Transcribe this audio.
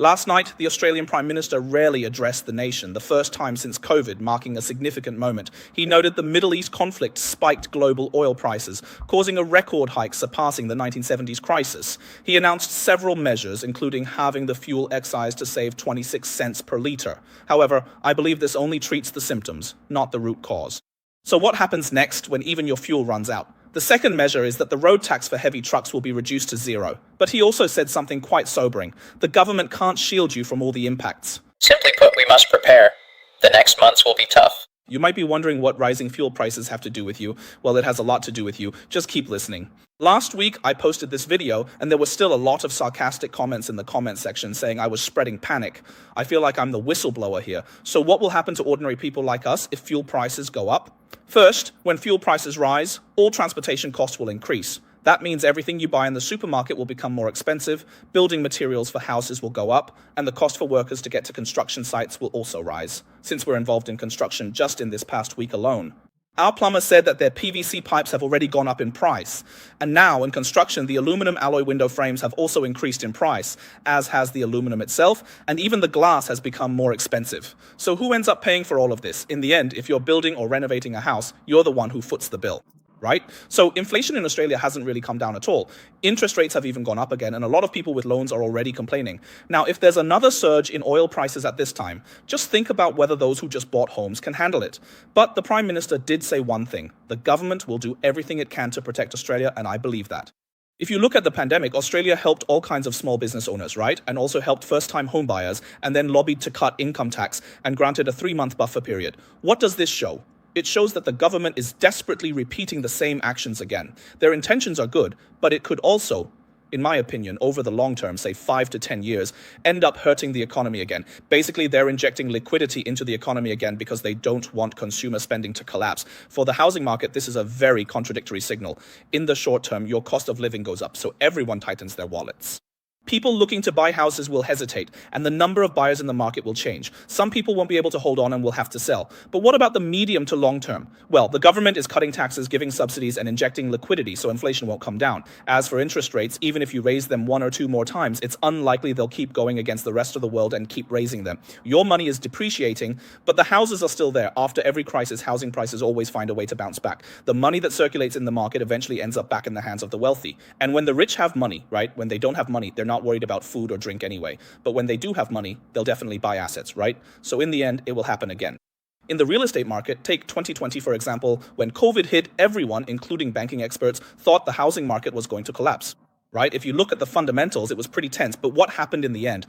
Last night, the Australian Prime Minister rarely addressed the nation, the first time since COVID, marking a significant moment. He noted the Middle East conflict spiked global oil prices, causing a record hike surpassing the 1970s crisis. He announced several measures, including halving the fuel excise to save 26 cents per litre. However, I believe this only treats the symptoms, not the root cause. So what happens next when even your fuel runs out? The second measure is that the road tax for heavy trucks will be reduced to zero. But he also said something quite sobering. The government can't shield you from all the impacts. Simply put, we must prepare. The next months will be tough. You might be wondering what rising fuel prices have to do with you. Well, it has a lot to do with you. Just keep listening. Last week, I posted this video, and there was still a lot of sarcastic comments in the comment section saying I was spreading panic. I feel like I'm the whistleblower here. So what will happen to ordinary people like us if fuel prices go up? First, when fuel prices rise, all transportation costs will increase. That means everything you buy in the supermarket will become more expensive, building materials for houses will go up, and the cost for workers to get to construction sites will also rise, since we're involved in construction just in this past week alone. Our plumber said that their PVC pipes have already gone up in price, and now in construction the aluminum alloy window frames have also increased in price, as has the aluminum itself, and even the glass has become more expensive. So who ends up paying for all of this? In the end, if you're building or renovating a house, you're the one who foots the bill. Right? So inflation in Australia hasn't really come down at all. Interest rates have even gone up again, and a lot of people with loans are already complaining. Now, if there's another surge in oil prices at this time, just think about whether those who just bought homes can handle it. But the Prime Minister did say one thing: the government will do everything it can to protect Australia, and I believe that. If you look at the pandemic, Australia helped all kinds of small business owners, right? And also helped first-time homebuyers, and then lobbied to cut income tax and granted a 3-month buffer period. What does this show? It shows that the government is desperately repeating the same actions again. Their intentions are good, but it could also, in my opinion, over the long term, say 5 to 10 years, end up hurting the economy again. Basically, they're injecting liquidity into the economy again because they don't want consumer spending to collapse. For the housing market, this is a very contradictory signal. In the short term, your cost of living goes up, so everyone tightens their wallets. People looking to buy houses will hesitate, and the number of buyers in the market will change. Some people won't be able to hold on and will have to sell. But what about the medium to long term? Well, the government is cutting taxes, giving subsidies, and injecting liquidity so inflation won't come down. As for interest rates, even if you raise them 1 or 2 more times, it's unlikely they'll keep going against the rest of the world and keep raising them. Your money is depreciating, but the houses are still there. After every crisis, housing prices always find a way to bounce back. The money that circulates in the market eventually ends up back in the hands of the wealthy. And when the rich have money, right, when they don't have money, they're not worried about food or drink anyway. But when they do have money, they'll definitely buy assets, right? So in the end, it will happen again. In the real estate market, take 2020 for example, when COVID hit, everyone, including banking experts, thought the housing market was going to collapse. Right? If you look at the fundamentals, it was pretty tense. But what happened in the end?